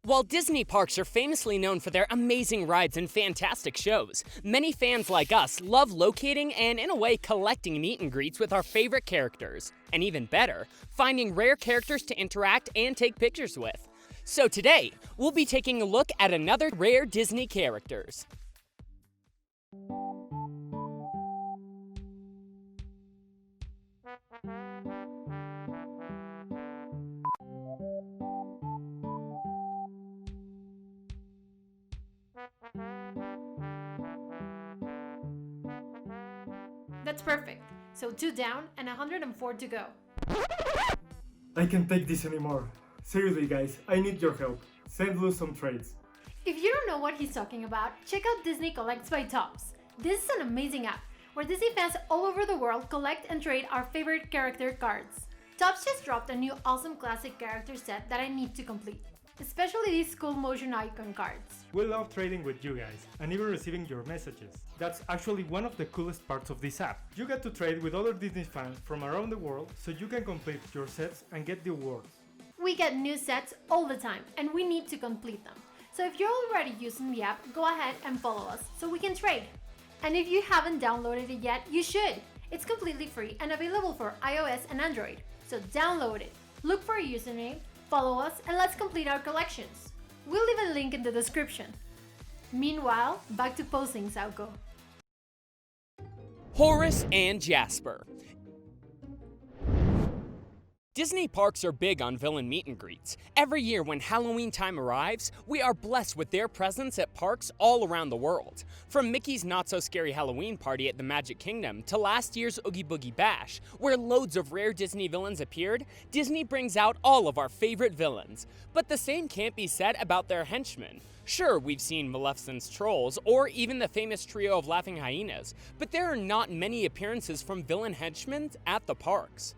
While Disney parks are famously known for their amazing rides and fantastic shows, many fans like us love locating and, in a way, collecting meet and greets with our favorite characters. And even better, finding rare characters to interact and take pictures with. So today, we'll be taking a look at another rare Disney characters. That's perfect. So 2 down and 104 to go. I can't take this anymore. Seriously guys, I need your help. Send Lou some trades. If you don't know what he's talking about, check out Disney Collects by Topps. This is an amazing app where Disney fans all over the world collect and trade our favorite character cards. Topps just dropped a new awesome classic character set that I need to complete, especially these cool motion icon cards. We love trading with you guys and even receiving your messages. That's actually one of the coolest parts of this app. You get to trade with other Disney fans from around the world so you can complete your sets and get the awards. We get new sets all the time and we need to complete them. So if you're already using the app, go ahead and follow us so we can trade. And if you haven't downloaded it yet, you should. It's completely free and available for iOS and Android. So download it, look for a username, follow us, and let's complete our collections. We'll leave a link in the description. Meanwhile, back to posting, Sauko. Horace and Jasper. Disney parks are big on villain meet and greets. Every year when Halloween time arrives, we are blessed with their presence at parks all around the world. From Mickey's Not-So-Scary Halloween Party at the Magic Kingdom to last year's Oogie Boogie Bash, where loads of rare Disney villains appeared, Disney brings out all of our favorite villains. But the same can't be said about their henchmen. Sure, we've seen Maleficent's trolls, or even the famous trio of laughing hyenas, but there are not many appearances from villain henchmen at the parks.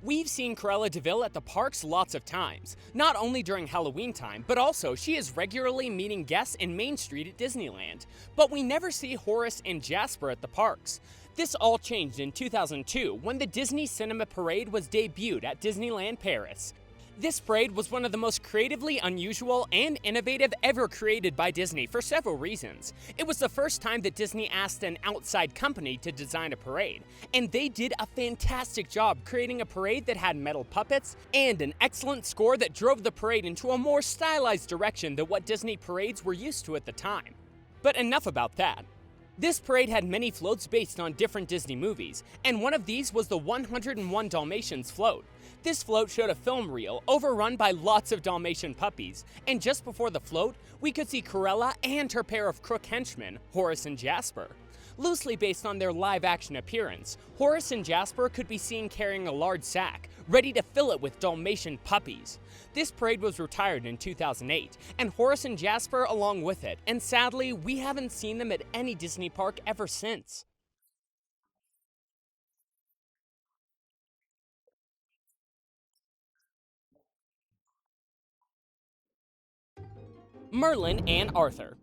We've seen Cruella de Vil at the parks lots of times, not only during Halloween time, but also she is regularly meeting guests in Main Street at Disneyland. But we never see Horace and Jasper at the parks. This all changed in 2002 when the Disney Cinema Parade was debuted at Disneyland Paris. This parade was one of the most creatively unusual and innovative ever created by Disney for several reasons. It was the first time that Disney asked an outside company to design a parade, and they did a fantastic job creating a parade that had metal puppets and an excellent score that drove the parade into a more stylized direction than what Disney parades were used to at the time. But enough about that. This parade had many floats based on different Disney movies, and one of these was the 101 Dalmatians float. This float showed a film reel overrun by lots of Dalmatian puppies, and just before the float, we could see Cruella and her pair of crook henchmen, Horace and Jasper. Loosely based on their live-action appearance, Horace and Jasper could be seen carrying a large sack, ready to fill it with Dalmatian puppies. This parade was retired in 2008, and Horace and Jasper along with it, and sadly, we haven't seen them at any Disney park ever since. Merlin and Arthur.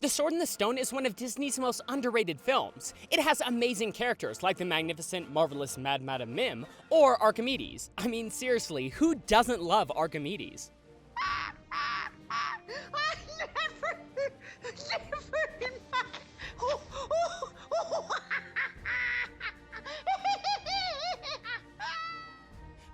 The Sword in the Stone is one of Disney's most underrated films. It has amazing characters like the magnificent, marvelous Mad Madam Mim or Archimedes. I mean, seriously, who doesn't love Archimedes? Never in my...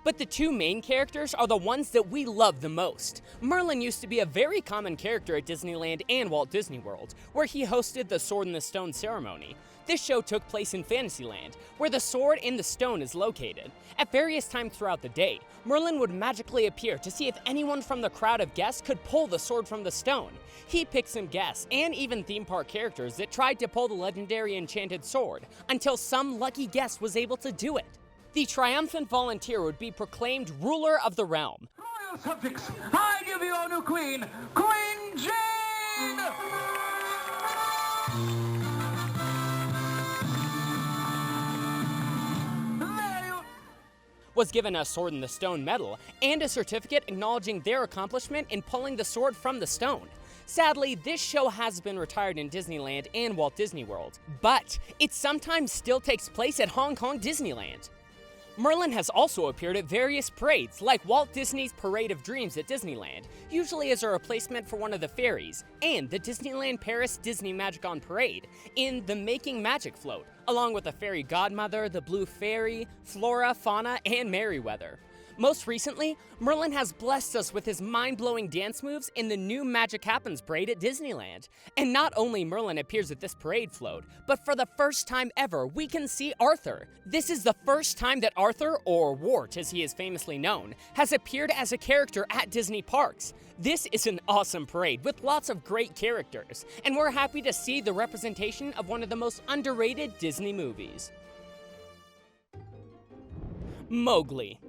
But the two main characters are the ones that we love the most. Merlin used to be a very common character at Disneyland and Walt Disney World, where he hosted the Sword in the Stone ceremony. This show took place in Fantasyland, where the sword in the stone is located. At various times throughout the day, Merlin would magically appear to see if anyone from the crowd of guests could pull the sword from the stone. He picked some guests, and even theme park characters that tried to pull the legendary enchanted sword, until some lucky guest was able to do it. The triumphant volunteer would be proclaimed ruler of the realm. Royal subjects, I give you our new queen, Queen Jane! There you... Was given a Sword in the Stone medal and a certificate acknowledging their accomplishment in pulling the sword from the stone. Sadly, this show has been retired in Disneyland and Walt Disney World, but it sometimes still takes place at Hong Kong Disneyland. Merlin has also appeared at various parades, like Walt Disney's Parade of Dreams at Disneyland, usually as a replacement for one of the fairies, and the Disneyland Paris Disney Magic-On Parade in the Making Magic float, along with the Fairy Godmother, the Blue Fairy, Flora, Fauna, and Merryweather. Most recently, Merlin has blessed us with his mind-blowing dance moves in the new Magic Happens parade at Disneyland. And not only Merlin appears at this parade float, but for the first time ever, we can see Arthur. This is the first time that Arthur, or Wart as he is famously known, has appeared as a character at Disney parks. This is an awesome parade with lots of great characters, and we're happy to see the representation of one of the most underrated Disney movies. Mowgli.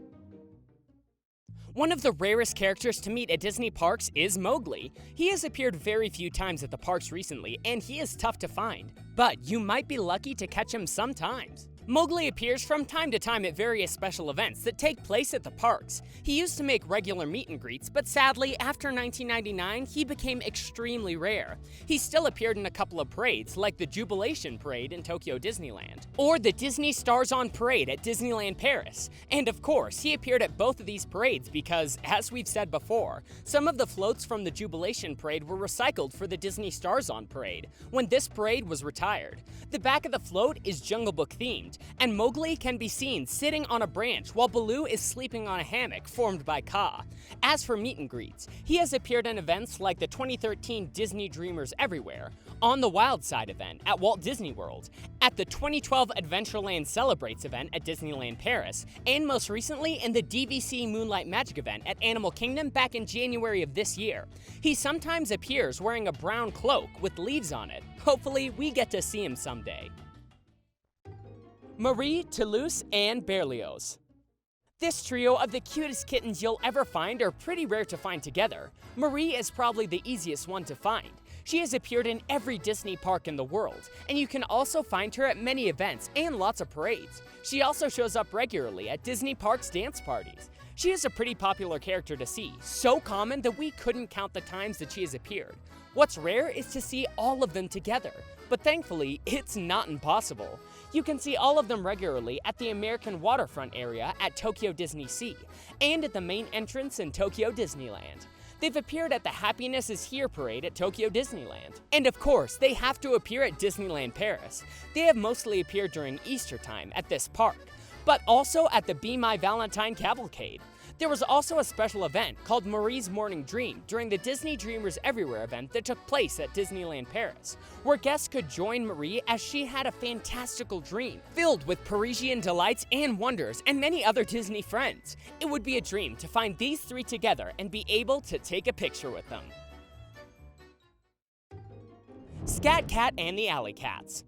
One of the rarest characters to meet at Disney parks is Mowgli. He has appeared very few times at the parks recently, and he is tough to find. But you might be lucky to catch him sometimes. Mowgli appears from time to time at various special events that take place at the parks. He used to make regular meet and greets, but sadly, after 1999, he became extremely rare. He still appeared in a couple of parades, like the Jubilation Parade in Tokyo Disneyland, or the Disney Stars On Parade at Disneyland Paris. And of course, he appeared at both of these parades because, as we've said before, some of the floats from the Jubilation Parade were recycled for the Disney Stars On Parade, when this parade was retired. The back of the float is Jungle Book themed, and Mowgli can be seen sitting on a branch while Baloo is sleeping on a hammock formed by Kaa. As for meet and greets, he has appeared in events like the 2013 Disney Dreamers Everywhere, on the Wild Side event at Walt Disney World, at the 2012 Adventureland Celebrates event at Disneyland Paris, and most recently in the DVC Moonlight Magic event at Animal Kingdom back in January of this year. He sometimes appears wearing a brown cloak with leaves on it. Hopefully, we get to see him someday. Marie, Toulouse, and Berlioz. This trio of the cutest kittens you'll ever find are pretty rare to find together. Marie is probably the easiest one to find. She has appeared in every Disney park in the world, and you can also find her at many events and lots of parades. She also shows up regularly at Disney Parks dance parties. She is a pretty popular character to see, so common that we couldn't count the times that she has appeared. What's rare is to see all of them together, but thankfully, it's not impossible. You can see all of them regularly at the American waterfront area at Tokyo Disney Sea, and at the main entrance in Tokyo Disneyland. They've appeared at the Happiness is Here parade at Tokyo Disneyland. And of course, they have to appear at Disneyland Paris. They have mostly appeared during Easter time at this park, but also at the Be My Valentine Cavalcade. There was also a special event called Marie's Morning Dream during the Disney Dreamers Everywhere event that took place at Disneyland Paris, where guests could join Marie as she had a fantastical dream filled with Parisian delights and wonders and many other Disney friends. It would be a dream to find these three together and be able to take a picture with them. Scat Cat and the Alley Cats.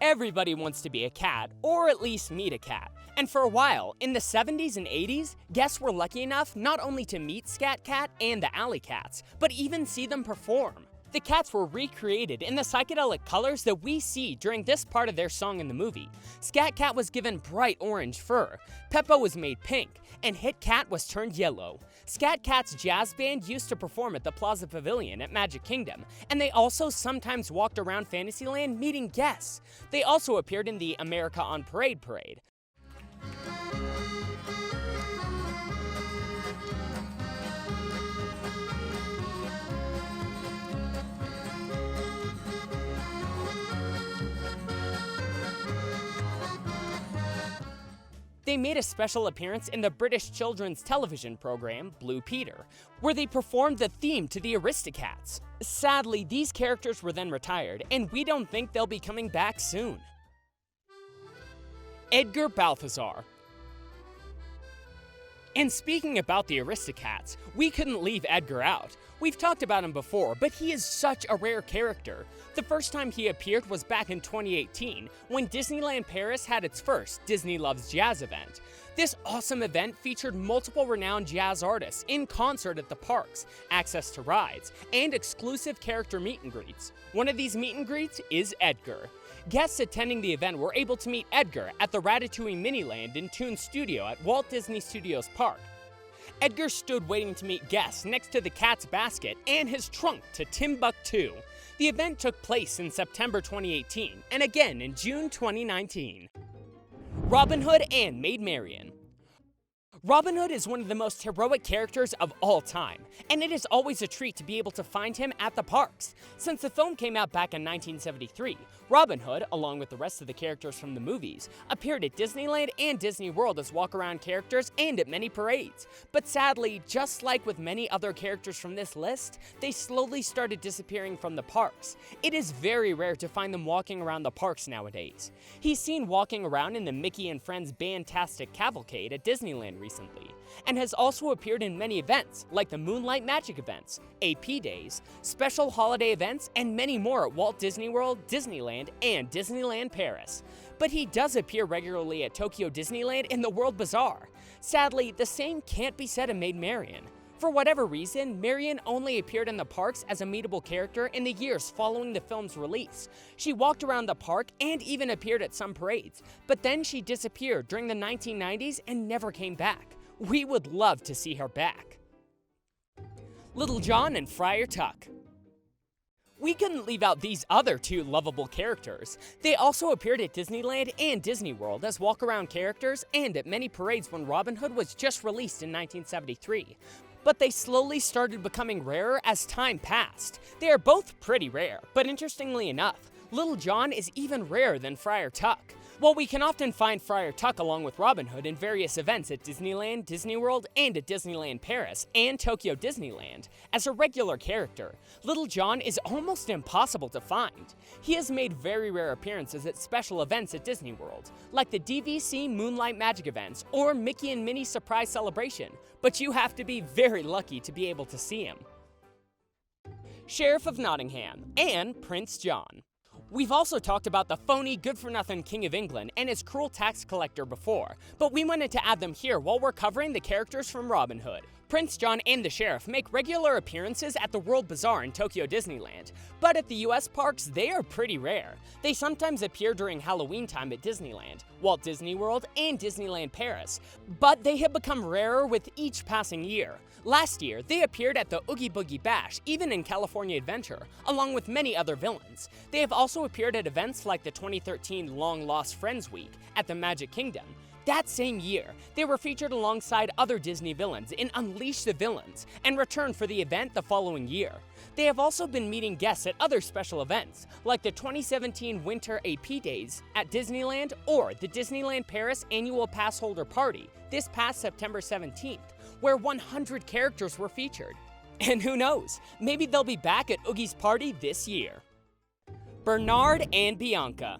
Everybody wants to be a cat, or at least meet a cat. And for a while, in the 70s and 80s, guests were lucky enough not only to meet Scat Cat and the Alley Cats, but even see them perform. The cats were recreated in the psychedelic colors that we see during this part of their song in the movie. Scat Cat was given bright orange fur, Peppa was made pink, and Hit Cat was turned yellow. Scat Cat's jazz band used to perform at the Plaza Pavilion at Magic Kingdom, and they also sometimes walked around Fantasyland meeting guests. They also appeared in the America on Parade parade. They made a special appearance in the British children's television program, Blue Peter, where they performed the theme to the Aristocats. Sadly, these characters were then retired, and we don't think they'll be coming back soon. Edgar Balthazar. And speaking about the Aristocats, we couldn't leave Edgar out. We've talked about him before, but he is such a rare character. The first time he appeared was back in 2018, when Disneyland Paris had its first Disney Loves Jazz event. This awesome event featured multiple renowned jazz artists in concert at the parks, access to rides, and exclusive character meet and greets. One of these meet and greets is Edgar. Guests attending the event were able to meet Edgar at the Ratatouille Miniland in Toon Studio at Walt Disney Studios Park. Edgar stood waiting to meet guests next to the cat's basket and his trunk to Timbuktu. The event took place in September 2018 and again in June 2019. Robin Hood and Maid Marian. Robin Hood is one of the most heroic characters of all time, and it is always a treat to be able to find him at the parks. Since the film came out back in 1973, Robin Hood, along with the rest of the characters from the movies, appeared at Disneyland and Disney World as walk-around characters and at many parades. But sadly, just like with many other characters from this list, they slowly started disappearing from the parks. It is very rare to find them walking around the parks nowadays. He's seen walking around in the Mickey and Friends Bandtastic Cavalcade at Disneyland recently, and has also appeared in many events like the Moonlight Magic events, AP Days, special holiday events, and many more at Walt Disney World, Disneyland, and Disneyland Paris. But he does appear regularly at Tokyo Disneyland and the World Bazaar. Sadly, the same can't be said of Maid Marian. For whatever reason, Marian only appeared in the parks as a meetable character in the years following the film's release. She walked around the park and even appeared at some parades, but then she disappeared during the 1990s and never came back. We would love to see her back. Little John and Friar Tuck. We couldn't leave out these other two lovable characters. They also appeared at Disneyland and Disney World as walk-around characters and at many parades when Robin Hood was just released in 1973. But they slowly started becoming rarer as time passed. They are both pretty rare, but interestingly enough, Little John is even rarer than Friar Tuck. While we can often find Friar Tuck along with Robin Hood in various events at Disneyland, Disney World, and at Disneyland Paris and Tokyo Disneyland, as a regular character, Little John is almost impossible to find. He has made very rare appearances at special events at Disney World, like the DVC Moonlight Magic events or Mickey and Minnie Surprise Celebration, but you have to be very lucky to be able to see him. Sheriff of Nottingham and Prince John. We've also talked about the phony, good-for-nothing King of England and his cruel tax collector before, but we wanted to add them here while we're covering the characters from Robin Hood. Prince John and the Sheriff make regular appearances at the World Bazaar in Tokyo Disneyland, but at the US parks, they are pretty rare. They sometimes appear during Halloween time at Disneyland, Walt Disney World, and Disneyland Paris, but they have become rarer with each passing year. Last year, they appeared at the Oogie Boogie Bash, even in California Adventure, along with many other villains. They have also appeared at events like the 2013 Long Lost Friends Week at the Magic Kingdom. That same year, they were featured alongside other Disney villains in Unleash the Villains and returned for the event the following year. They have also been meeting guests at other special events, like the 2017 Winter AP Days at Disneyland or the Disneyland Paris Annual Pass Holder Party this past September 17th, where 100 characters were featured. And who knows, maybe they'll be back at Oogie's party this year. Bernard and Bianca.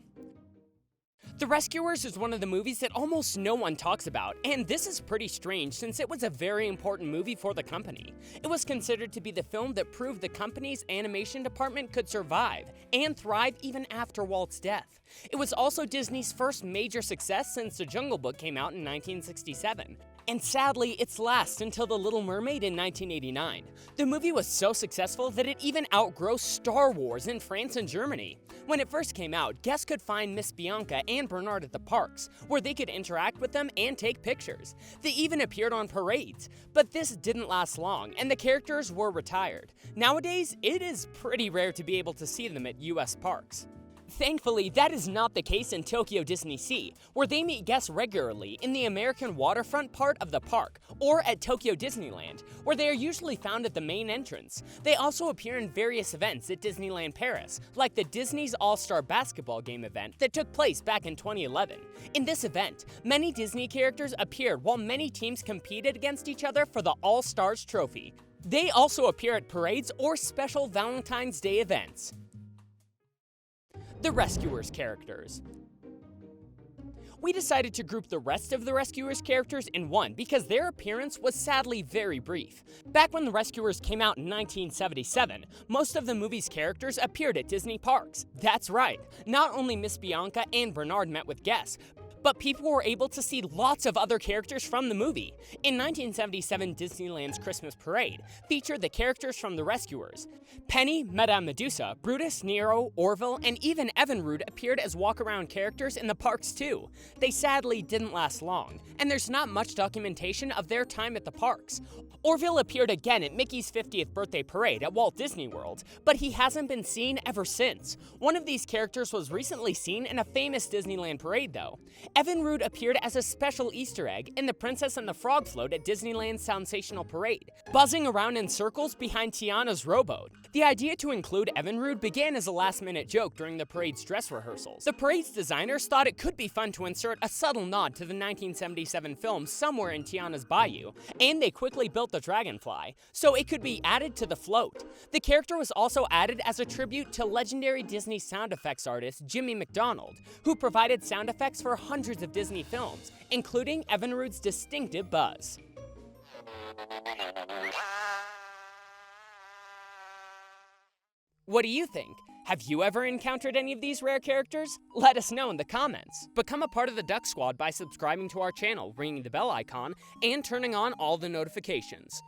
The Rescuers is one of the movies that almost no one talks about, and this is pretty strange since it was a very important movie for the company. It was considered to be the film that proved the company's animation department could survive and thrive even after Walt's death. It was also Disney's first major success since The Jungle Book came out in 1967. And sadly, its last until The Little Mermaid in 1989. The movie was so successful that it even outgrossed Star Wars in France and Germany. When it first came out, guests could find Miss Bianca and Bernard at the parks, where they could interact with them and take pictures. They even appeared on parades, but this didn't last long, and the characters were retired. Nowadays, it is pretty rare to be able to see them at US parks. Thankfully, that is not the case in Tokyo Disney Sea, where they meet guests regularly in the American waterfront part of the park, or at Tokyo Disneyland, where they are usually found at the main entrance. They also appear in various events at Disneyland Paris, like the Disney's All-Star Basketball Game event that took place back in 2011. In this event, many Disney characters appeared while many teams competed against each other for the All-Stars trophy. They also appear at parades or special Valentine's Day events. The Rescuers characters. We decided to group the rest of the Rescuers characters in one because their appearance was sadly very brief. Back when the Rescuers came out in 1977, most of the movie's characters appeared at Disney parks. That's right, not only Miss Bianca and Bernard met with guests, but people were able to see lots of other characters from the movie. In 1977, Disneyland's Christmas Parade featured the characters from The Rescuers. Penny, Madame Medusa, Brutus, Nero, Orville, and even Evinrude appeared as walk-around characters in the parks too. They sadly didn't last long, and there's not much documentation of their time at the parks. Orville appeared again at Mickey's 50th birthday parade at Walt Disney World, but he hasn't been seen ever since. One of these characters was recently seen in a famous Disneyland parade though. Evinrude appeared as a special Easter egg in The Princess and the Frog float at Disneyland's Sensational Parade, buzzing around in circles behind Tiana's rowboat. The idea to include Evinrude began as a last-minute joke during the parade's dress rehearsals. The parade's designers thought it could be fun to insert a subtle nod to the 1977 film somewhere in Tiana's bayou, and they quickly built the dragonfly, so it could be added to the float. The character was also added as a tribute to legendary Disney sound effects artist Jimmy McDonald, who provided sound effects for hundreds of Disney films, including Evinrude's distinctive buzz. What do you think? Have you ever encountered any of these rare characters? Let us know in the comments. Become a part of the Duck Squad by subscribing to our channel, ringing the bell icon, and turning on all the notifications.